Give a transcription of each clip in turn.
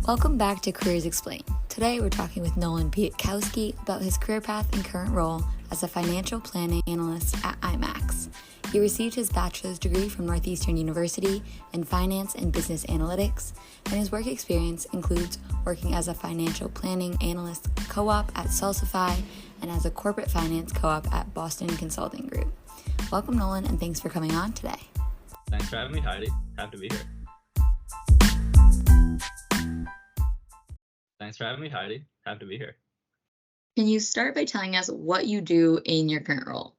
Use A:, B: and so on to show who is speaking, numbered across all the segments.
A: Welcome back to Careers Explained. Today we're talking with Nolan Piatkowski about his career path and current role as a financial planning analyst at IMAX. He received his bachelor's degree from Northeastern University in finance and business analytics, and his work experience includes working as a financial planning analyst co-op at Salsify and as a corporate finance co-op at Boston Consulting Group. Welcome, Nolan, and thanks for coming on today.
B: Thanks for having me, Heidi. Happy to be here.
A: Can you start by telling us what you do in your current role?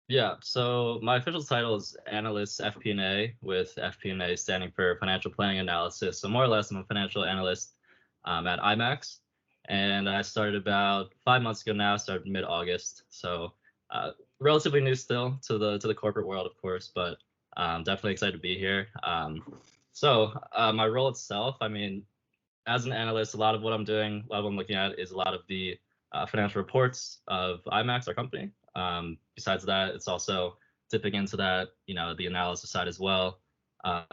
B: Yeah, so my official title is Analyst FP&A, with FP&A standing for Financial Planning Analysis. So more or less, I'm a financial analyst at IMAX, and I started about 5 months ago now. Started mid-August, so relatively new still to the corporate world, of course, but definitely excited to be here. So my role itself, I mean, as an analyst, a lot of what I'm looking at is a lot of the financial reports of IMAX, our company. Besides that, it's also dipping into that, the analysis side as well.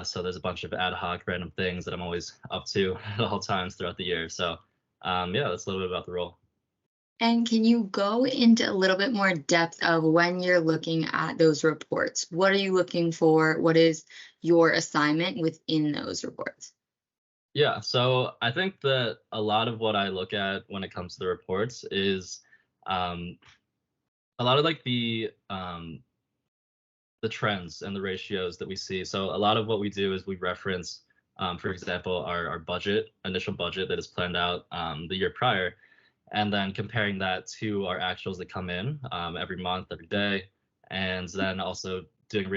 B: So there's a bunch of ad hoc random things that I'm always up to at all times throughout the year. So yeah, that's a little bit about the role.
A: And can you go into a little bit more depth of when you're looking at those reports? What are you looking for? What is your assignment within those reports?
B: Yeah, so I think that a lot of what I look at when it comes to the reports is a lot of like the trends and the ratios that we see. So a lot of what we do is we reference, for example, our initial budget that is planned out the year prior, and then comparing that to our actuals that come in every month, every day, and then also doing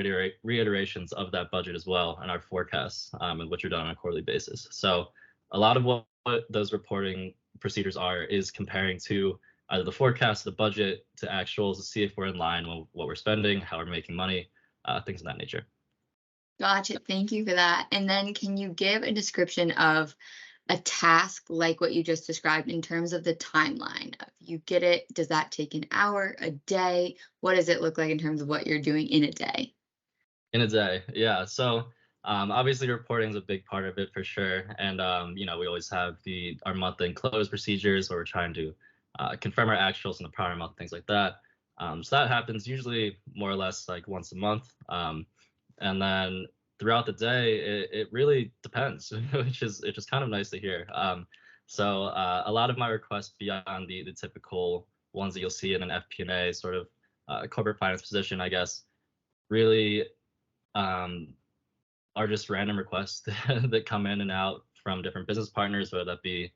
B: reiterations of that budget as well and our forecasts, and which are done on a quarterly basis. So a lot of what those reporting procedures is comparing to either the forecast, the budget, to actuals to see if we're in line with what we're spending, how we're making money, things of that nature.
A: Gotcha. Thank you for that. And then can you give a description of a task like what you just described in terms of the timeline? You get it, does that take an hour, a day? What does it look like in terms of what you're doing in a day?
B: In a day, yeah. So obviously reporting is a big part of it for sure. And we always have our month-end close procedures where we're trying to confirm our actuals in the prior month, things like that. So that happens usually more or less like once a month. And then throughout the day, it really depends, which is kind of nice to hear. So a lot of my requests beyond the typical ones that you'll see in an FP&A sort of corporate finance position, I guess, really are just random requests that come in and out from different business partners, whether that be,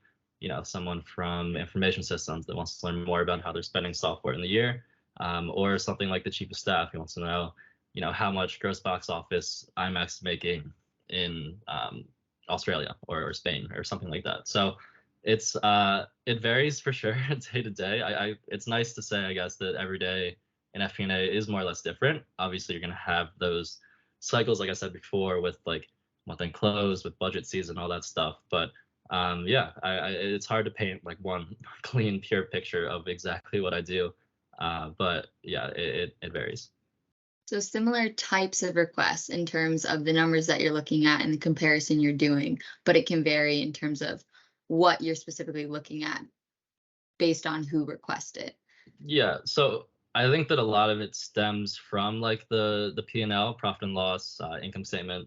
B: someone from information systems that wants to learn more about how they're spending software in the year, or something like the chief of staff who wants to know, how much gross box office IMAX is making in Australia or Spain or something like that. So it's it varies for sure day to day. It's nice to say, I guess, that every day in FP&A is more or less different. Obviously, you're going to have those cycles, like I said before, with like month-end close, with budget season, all that stuff. But yeah, it's hard to paint like one clean, pure picture of exactly what I do. But yeah, it varies.
A: So similar types of requests in terms of the numbers that you're looking at and the comparison you're doing, but it can vary in terms of what you're specifically looking at based on who requested.
B: Yeah, so I think that a lot of it stems from like the P&L, profit and loss, income statement.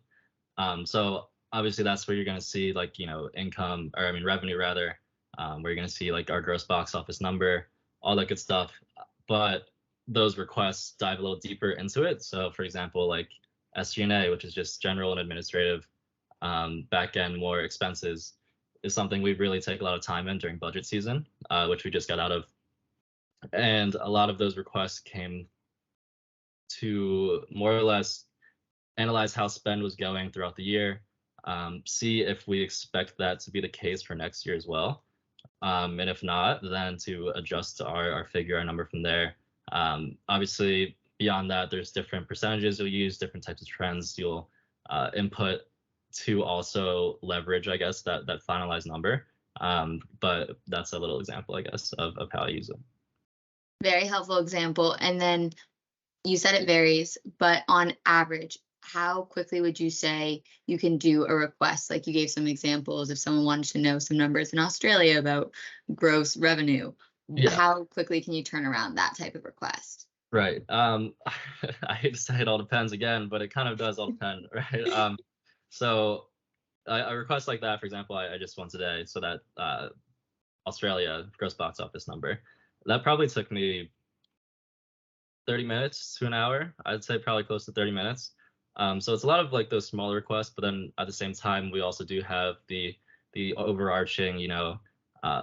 B: So obviously that's where you're going to see like, revenue rather, where you're going to see like our gross box office number, all that good stuff. But those requests dive a little deeper into it. So for example, like SG&A, which is just general and administrative, back end more expenses, is something we really take a lot of time in during budget season, which we just got out of. And a lot of those requests came to more or less analyze how spend was going throughout the year, see if we expect that to be the case for next year as well. And if not, then to adjust our figure, our number from there. Obviously, beyond that, there's different percentages you'll use, different types of trends you'll input to also leverage, I guess, that finalized number. But that's a little example, I guess, of how I use it.
A: Very helpful example. And then you said it varies, but on average, how quickly would you say you can do a request? Like you gave some examples if someone wanted to know some numbers in Australia about gross revenue.
B: Yeah,
A: How quickly can you turn around that type of request?
B: right. I hate to say it all depends again, but it kind of does all depend, right? So a request like that, for example, I just won today, so that Australia gross box office number, that probably took me 30 minutes to an hour. I'd say probably close to 30 minutes. So it's a lot of like those smaller requests, but then at the same time, we also do have the overarching,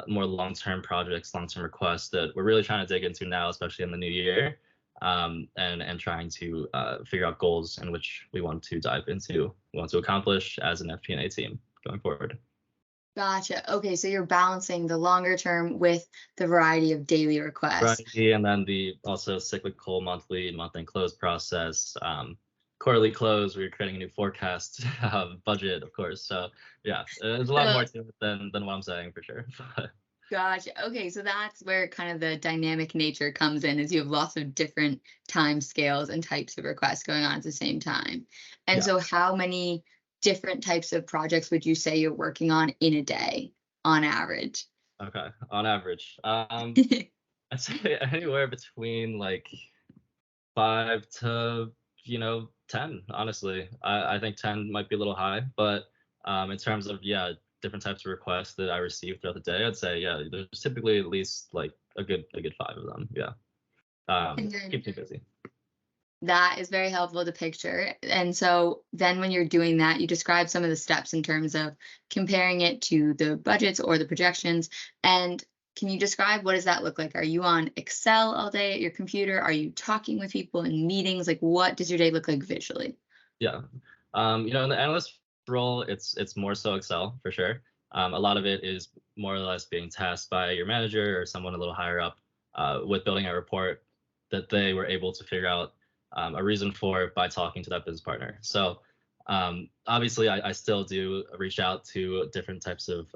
B: more long-term projects, long-term requests that we're really trying to dig into now, especially in the new year, and trying to figure out goals in which we want to dive into, we want to accomplish as an FP&A team going forward.
A: Gotcha. Okay, so you're balancing the longer term with the variety of daily requests.
B: Right, and then the also cyclical monthly month-end close process, quarterly close, we're creating a new forecast, budget, of course. So yeah, there's a lot
A: So
B: more to it than what I'm saying for sure.
A: gotcha. Okay, so that's where kind of the dynamic nature comes in, is you have lots of different time scales and types of requests going on at the same time. And
B: Yeah.
A: so how many different types of projects would you say you're working on in a day on average?
B: Okay. On average, I'd say anywhere between like 5 to 10. Honestly, I think 10 might be a little high, but in terms of different types of requests that I receive throughout the day, I'd say there's typically at least like a good 5 of them. Yeah.
A: And then
B: Keeps me busy.
A: that is very helpful to picture. And so then when you're doing that, you describe some of the steps in terms of comparing it to the budgets or the projections. And can you describe what does that look like? Are you on Excel all day at your computer? Are you talking with people in meetings? Like what does your day look like visually?
B: Yeah. In the analyst role, it's more so Excel for sure. A lot of it is more or less being tasked by your manager or someone a little higher up with building a report that they were able to figure out a reason for by talking to that business partner. So obviously, I still do reach out to different types of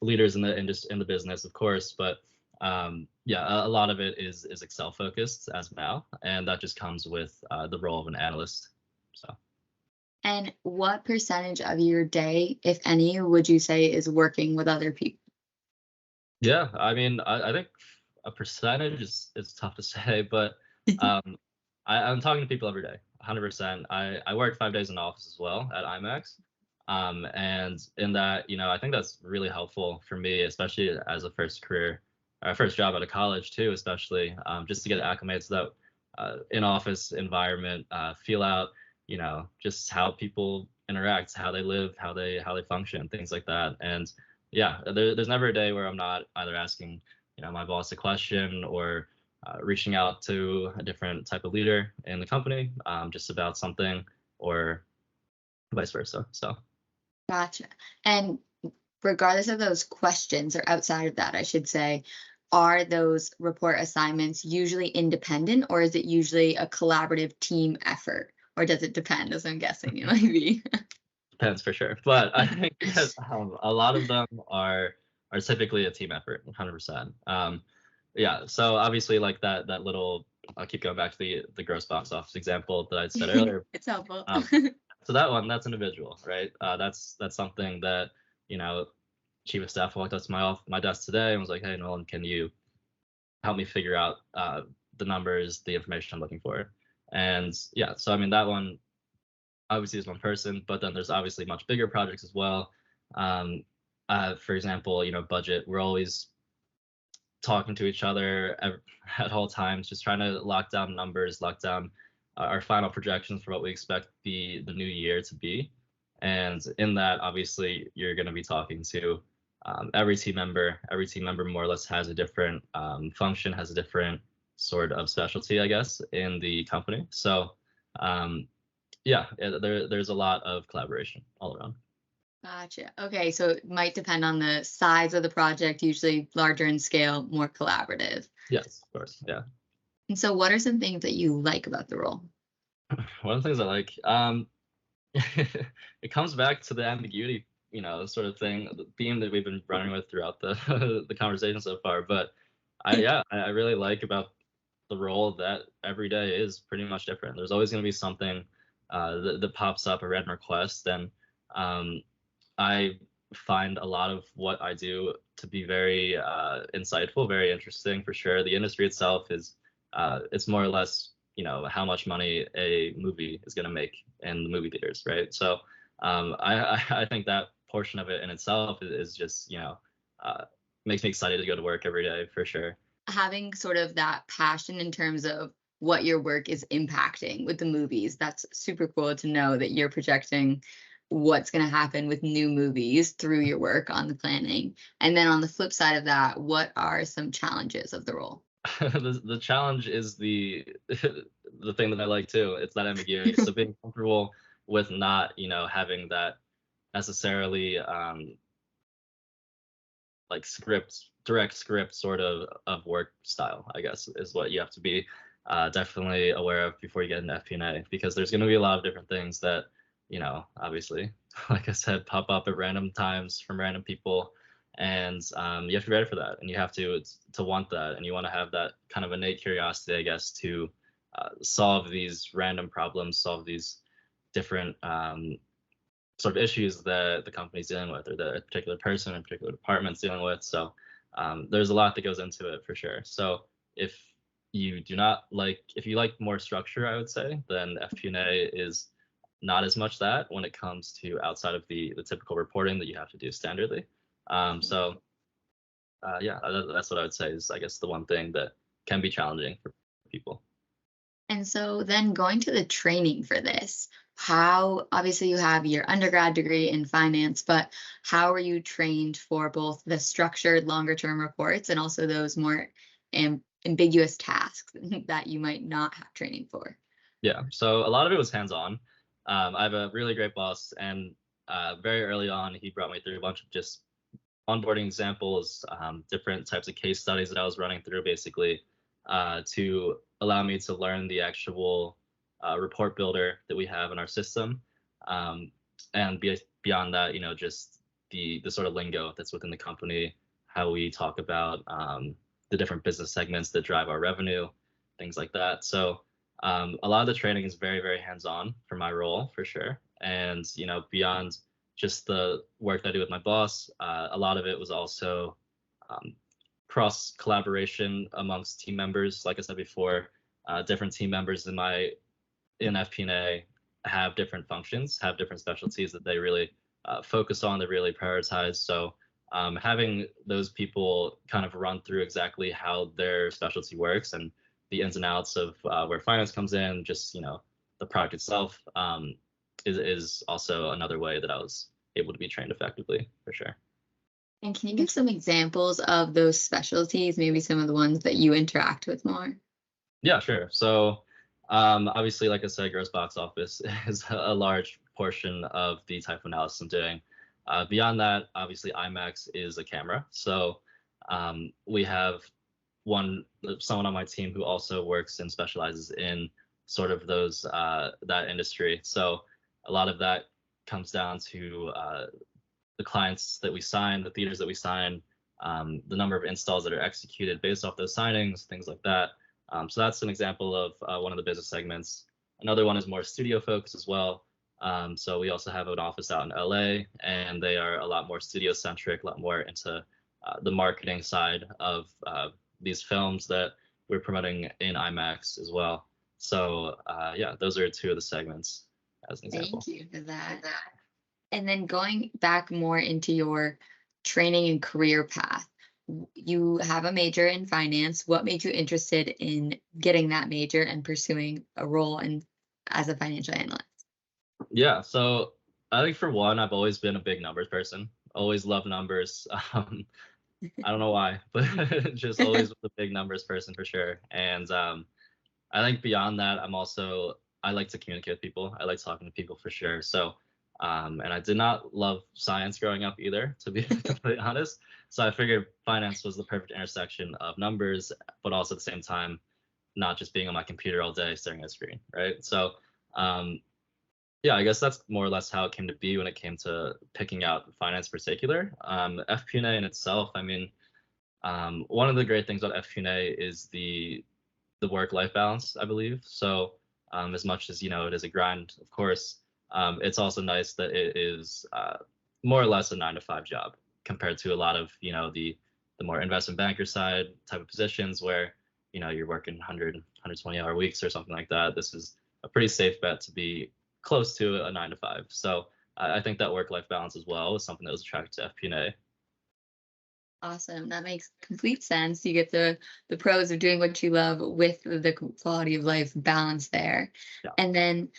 B: leaders in the business, of course, but a lot of it is Excel focused as of now, and that just comes with the role of an analyst. So.
A: And what percentage of your day, if any, would you say is working with other people?
B: Yeah, I mean, I think a percentage is tough to say, but um, I'm talking to people every day, 100%. I work 5 days in office as well at IMAX, and in that, I think that's really helpful for me, especially as a first job out of college too, especially just to get acclimated to that in-office environment, feel out, just how people interact, how they live, how they function, things like that, and yeah, there's never a day where I'm not either asking, my boss a question or reaching out to a different type of leader in the company, just about something or vice versa. So
A: Gotcha. And regardless of those questions, or outside of that, I should say, are those report assignments usually independent, or is it usually a collaborative team effort? Or does it depend, as I'm guessing it might be?
B: depends for sure, but I think that a lot of them are typically a team effort, 100%. Yeah, so obviously like that little, I'll keep going back to the gross box office example that I said earlier.
A: It's helpful.
B: So that's individual, right? That's something that chief of staff walked up to my desk today and was like, "Hey, Nolan, can you help me figure out the numbers, the information I'm looking for?" And yeah, so I mean that one obviously is one person, but then there's obviously much bigger projects as well. Um, for example, budget. We're always talking to each other at all times, just trying to lock down numbers, lock down our final projections for what we expect the new year to be. And in that, obviously, you're going to be talking to every team member. Every team member more or less has a different function, has a different sort of specialty, I guess, in the company. So there's a lot of collaboration all around.
A: Gotcha. Okay, so it might depend on the size of the project, usually larger in scale, more collaborative.
B: Yes, of course. Yeah.
A: And so, what are some things that you like about the role?
B: One of the things I like, it comes back to the ambiguity, sort of thing, the theme that we've been running with throughout the the conversation so far. But I really like about the role that every day is pretty much different. There's always going to be something that pops up a random request, then I find a lot of what I do to be very insightful, very interesting for sure. The industry itself is it's more or less, how much money a movie is going to make in the movie theaters, right? So I think that portion of it in itself is just, makes me excited to go to work every day for sure.
A: Having sort of that passion in terms of what your work is impacting with the movies, that's super cool to know that you're projecting what's going to happen with new movies through your work on the planning. And then on the flip side of that, what are some challenges of the role?
B: The challenge is the the thing that I like too. It's that ambiguity. So being comfortable with not, having that necessarily like direct script sort of work style, I guess, is what you have to be definitely aware of before you get into FP&A, because there's going to be a lot of different things that, obviously, like I said, pop up at random times from random people, and you have to be ready for that, and you have to want that, and you want to have that kind of innate curiosity, I guess, to solve these random problems, solve these different sort of issues that the company's dealing with, or the particular person or particular department's dealing with. So there's a lot that goes into it for sure. So if you like more structure, I would say, then FP&A is not as much that when it comes to outside of the typical reporting that you have to do standardly. So yeah, that's what I would say is, I guess, the one thing that can be challenging for people.
A: And so then going to the training for this, how obviously you have your undergrad degree in finance, but how are you trained for both the structured longer term reports and also those more ambiguous tasks that you might not have training for?
B: Yeah, so a lot of it was hands-on. I have a really great boss, and very early on, he brought me through a bunch of just onboarding examples, different types of case studies that I was running through, basically, to allow me to learn the actual report builder that we have in our system, and beyond that, just the sort of lingo that's within the company, how we talk about the different business segments that drive our revenue, things like that. So a lot of the training is very, very hands-on for my role, for sure. And beyond just the work that I do with my boss, a lot of it was also cross collaboration amongst team members. Like I said before, different team members in FP&A have different functions, have different specialties that they really focus on, they really prioritize. So having those people kind of run through exactly how their specialty works and the ins and outs of where finance comes in, just the product itself, is also another way that I was able to be trained effectively, for sure.
A: And can you give some examples of those specialties, maybe some of the ones that you interact with more?
B: Yeah, sure. So obviously, like I said, gross box office is a large portion of the type of analysis I'm doing. Beyond that, obviously, IMAX is a camera. So we have someone on my team who also works and specializes in sort of that industry. So a lot of that comes down to the clients that we sign, the theaters that we sign, the number of installs that are executed based off those signings, things like that. So that's an example of one of the business segments. Another one is more studio focused as well. So we also have an office out in LA, and they are a lot more studio centric, a lot more into the marketing side of these films that we're promoting in IMAX as well. So yeah, those are two of the segments as an example.
A: Thank you for that. And then going back more into your training and career path, you have a major in finance. What made you interested in getting that major and pursuing a role as a financial analyst?
B: Yeah, so I think for one, I've always been a big numbers person. Always loved numbers. I don't know why, but just always was a big numbers person for sure. And I think beyond that, I like to communicate with people. I like talking to people for sure. So and I did not love science growing up either, to be completely honest. So I figured finance was the perfect intersection of numbers, but also at the same time, not just being on my computer all day staring at a screen, right? So yeah, I guess that's more or less how it came to be when it came to picking out finance in particular. FP&A in itself, I mean, one of the great things about FP&A is the work-life balance, I believe. So As much as, it is a grind, of course, it's also nice that it is more or less a 9 to 5 job compared to a lot of, the more investment banker side type of positions where, you're working 120-hour weeks or something like that. This is a pretty safe bet to be close to a 9 to 5. So I think that work-life balance as well is something that was attractive to FP&A.
A: Awesome. That makes complete sense. You get the pros of doing what you love with the quality of life balance there.
B: Yeah.
A: And then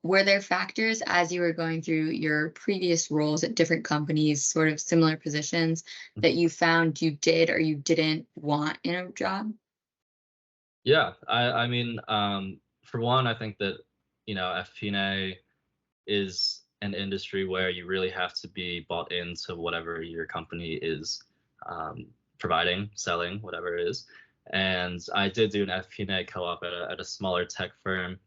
A: were there factors as you were going through your previous roles at different companies, sort of similar positions, that you found you did or you didn't want in a job?
B: Yeah, I mean, for one, I think that, FP&A is an industry where you really have to be bought into whatever your company is providing, selling, whatever it is. And I did do an FP&A co-op at a smaller tech firm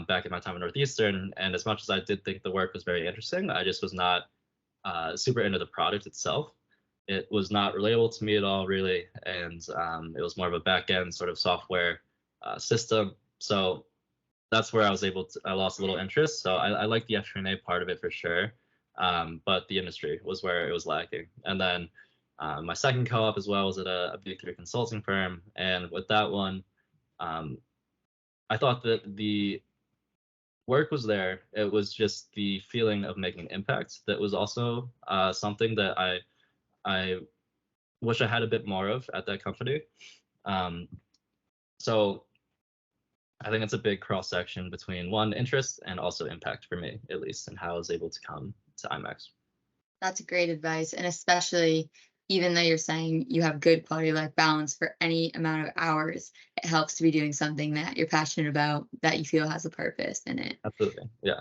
B: back in my time at Northeastern. And as much as I did think the work was very interesting, I just was not super into the product itself. It was not relatable to me at all, really. And it was more of a back end sort of software system. So that's where I lost a little interest. So I like the FP&A part of it for sure. But the industry was where it was lacking. And then my second co-op as well was at a big three consulting firm. And with that one, I thought that the work was there. It was just the feeling of making an impact that was also something that I wish I had a bit more of at that company. So I think it's a big cross section between one, interest and also impact for me, at least, and how I was able to come to IMAX.
A: That's great advice. And especially, even though you're saying you have good quality of life balance for any amount of hours, it helps to be doing something that you're passionate about, that you feel has a purpose in it.
B: Absolutely. Yeah.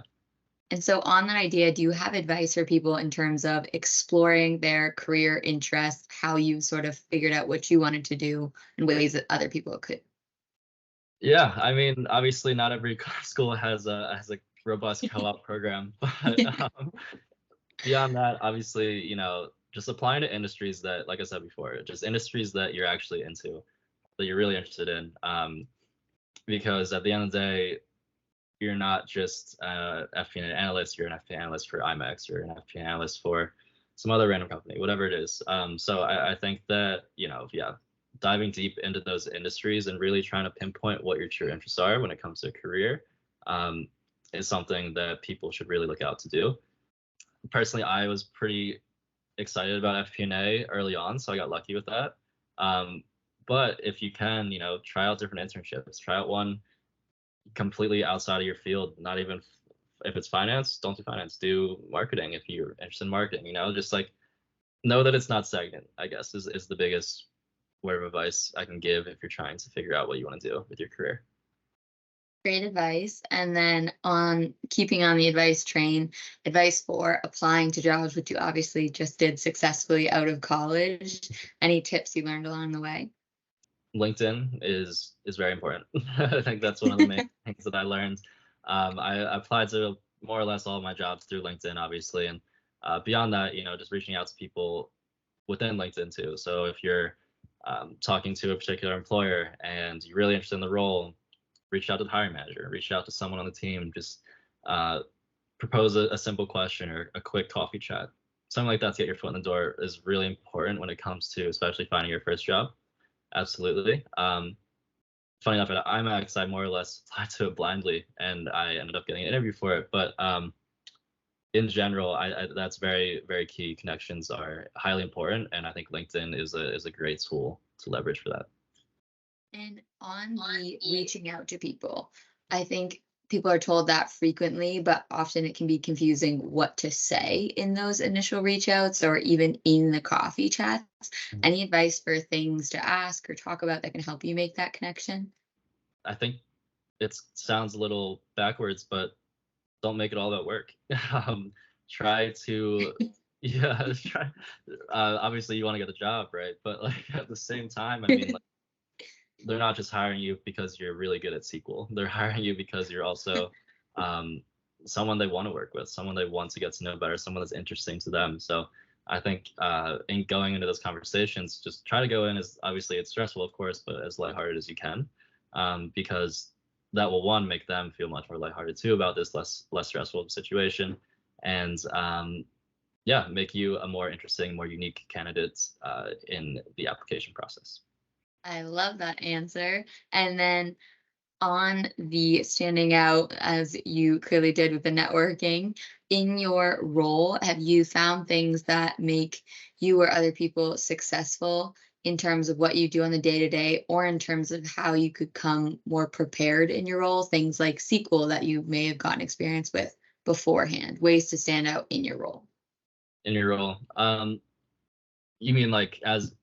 A: And so, on that idea, do you have advice for people in terms of exploring their career interests, how you sort of figured out what you wanted to do, and ways that other people could?
B: Yeah. I mean, obviously, not every school has a robust co-op program, but beyond that, obviously, just applying to industries that, like I said before, just industries that you're actually into, that you're really interested in. Because at the end of the day, you're not just FP&A analyst, you're an FP&A analyst for IMAX, you're an FP&A analyst for some other random company, whatever it is. So I think that, yeah, diving deep into those industries and really trying to pinpoint what your true interests are when it comes to a career is something that people should really look out to do. Personally, I was pretty excited about FP&A early on, so I got lucky with that. But if you can, try out different internships, try out one completely outside of your field, not even if it's finance, don't do finance, do marketing if you're interested in marketing, just like know that it's not stagnant, I guess is the biggest word of advice I can give if you're trying to figure out what you want to do with your career.
A: Great advice. And then, on keeping on the advice train, advice for applying to jobs, which you obviously just did successfully out of college. Any tips you learned along the way?
B: LinkedIn is very important. I think that's one of the main things that I learned. I applied to more or less all of my jobs through LinkedIn, obviously, and beyond that, just reaching out to people within LinkedIn too. So if you're talking to a particular employer and you're really interested in the role, reach out to the hiring manager, reach out to someone on the team, just propose a simple question or a quick coffee chat. Something like that to get your foot in the door is really important when it comes to especially finding your first job. Absolutely. Funny enough, at IMAX, I more or less applied to it blindly, and I ended up getting an interview for it. But in general, that's very, very key. Connections are highly important, and I think LinkedIn is a great tool to leverage for that.
A: And on the reaching out to people, I think people are told that frequently, but often it can be confusing what to say in those initial reach outs or even in the coffee chats. Any advice for things to ask or talk about that can help you make that connection?
B: I think it sounds a little backwards, but don't make it all about work. Try to, yeah, try. Obviously, you want to get the job, right? But like at the same time, I mean, like, they're not just hiring you because you're really good at SQL. They're hiring you because you're also someone they want to work with, someone they want to get to know better, someone that's interesting to them. So I think in going into those conversations, just try to go in as, obviously it's stressful, of course, but as lighthearted as you can, because that will, one, make them feel much more lighthearted too about this less stressful situation, and yeah, make you a more interesting, more unique candidate in the application process.
A: I love that answer. And then on the standing out as you clearly did with the networking, in your role, have you found things that make you or other people successful in terms of what you do on the day to day, or in terms of how you could come more prepared in your role? Things like SQL that you may have gotten experience with beforehand, ways to stand out in your role.
B: In your role, you mean like as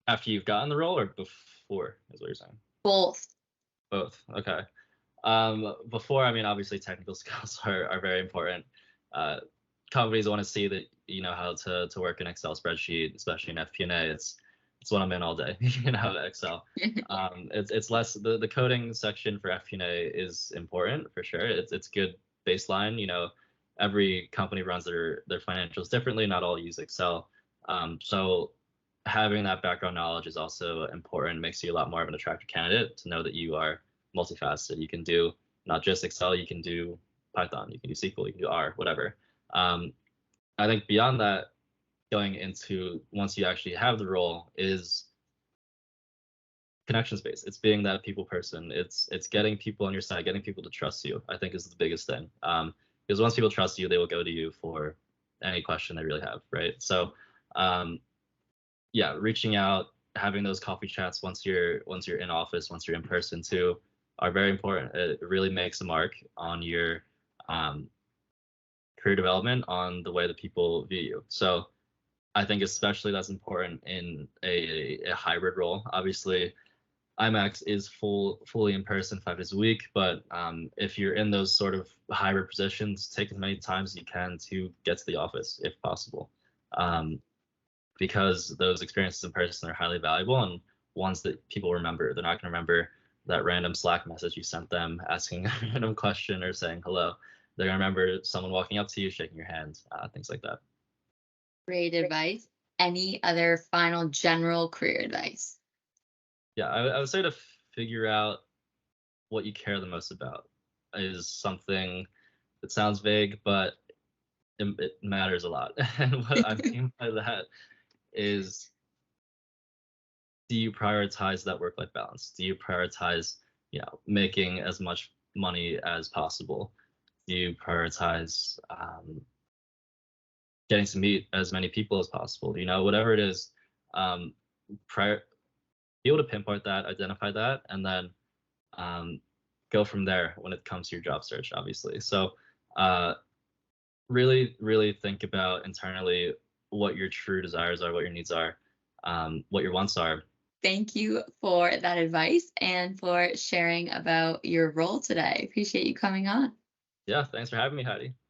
B: after you've gotten the role, or before, is what you're saying?
A: Both.
B: Both. Okay. Before, I mean, obviously technical skills are very important. Uh, Companies want to see that you know how to work an Excel spreadsheet, especially in FP&A. It's what I'm in all day, Excel. It's less the coding section for FP&A is important for sure. It's good baseline. Every company runs their financials differently. Not all use Excel. So having that background knowledge is also important. It makes you a lot more of an attractive candidate to know that you are multifaceted. You can do not just Excel, you can do Python, you can do SQL, you can do R, whatever. I think beyond that, going into once you actually have the role is connection space. It's being that people person. It's getting people on your side, getting people to trust you, I think is the biggest thing. Because once people trust you, they will go to you for any question they really have, right? So yeah, reaching out, having those coffee chats once you're in office, once you're in person too, are very important. It really makes a mark on your career development, on the way that people view you. So I think especially that's important in a hybrid role. Obviously, IMAX is fully in person 5 days a week, but if you're in those sort of hybrid positions, take as many times as you can to get to the office if possible. Because those experiences in person are highly valuable and ones that people remember. They're not going to remember that random Slack message you sent them asking a random question or saying hello. They're going to remember someone walking up to you, shaking your hand, things like that.
A: Great advice. Any other final general career advice?
B: Yeah, I would say to figure out what you care the most about is something that sounds vague, but it matters a lot. And what I mean by that is, do you prioritize that work-life balance? Do you prioritize, making as much money as possible? Do you prioritize getting to meet as many people as possible? Whatever it is, be able to pinpoint that, identify that, and then go from there when it comes to your job search, obviously. So really, really think about internally what your true desires are, what your needs are, what your wants are.
A: Thank you for that advice and for sharing about your role today. Appreciate you coming on.
B: Yeah, thanks for having me, Heidi.